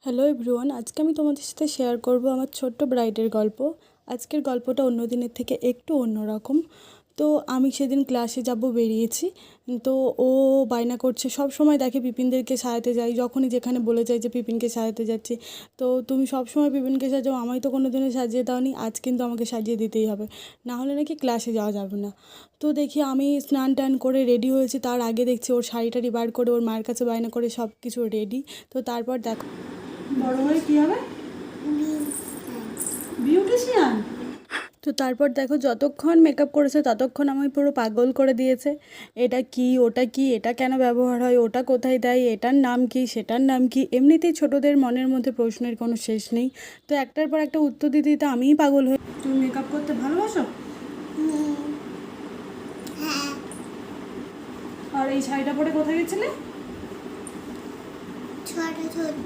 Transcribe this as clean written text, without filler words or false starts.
Hello everyone, আজকে আমি তোমাদের সাথে শেয়ার করব আমার ছোট্ট ব্রাইডের গল্প। আজকের গল্পটা অন্য দিনের থেকে একটু অন্যরকম। তো আমি সেদিন ক্লাসে যাব বেরিয়েছি। তো ও বায়না করছে, সব সময় দেখে পিপিনদেরকে সাজাতে যাই, যখনই যেখানে বলে যাই যে পিপিনকে সাজাতে যাচ্ছি। তো তুমি সব সময় পিপিনকে সাজাও, আমায় তো কোনো দিনও সাজিয়ে দাওনি, আজ কিন্তু আমাকে সাজিয়ে দিতেই হবে, না হলে নাকি ক্লাসে যাওয়া যাবে না। তো দেখি আমি স্নান টান করে রেডি হয়েছি, তার আগে দেখছি ওর শাড়ি টাড়ি বার করে ওর মায়ের কাছে বায়না করে সব কিছু রেডি। তো তারপর দেখো বড় হয়ে কী হবে, বিউটিশিয়ান। তো তারপর দেখো যতক্ষণ মেকআপ করেছে ততক্ষণ আমায় পুরো পাগল করে দিয়েছে। এটা কি, ওটা কি, এটা কেন ব্যবহার হয়, ওটা কোথায় দেয়, এটার নাম কি, সেটার নাম কি। এমনিতেই ছোটোদের মনের মধ্যে প্রশ্নের কোনো শেষ নেই। তো একটার পর একটা উত্তর দিতে দিতে আমিই পাগল হয়ে। তুমি মেকআপ করতে ভালোবাসো? আর এই শাড়িটা পরে কোথায় গেছিলে?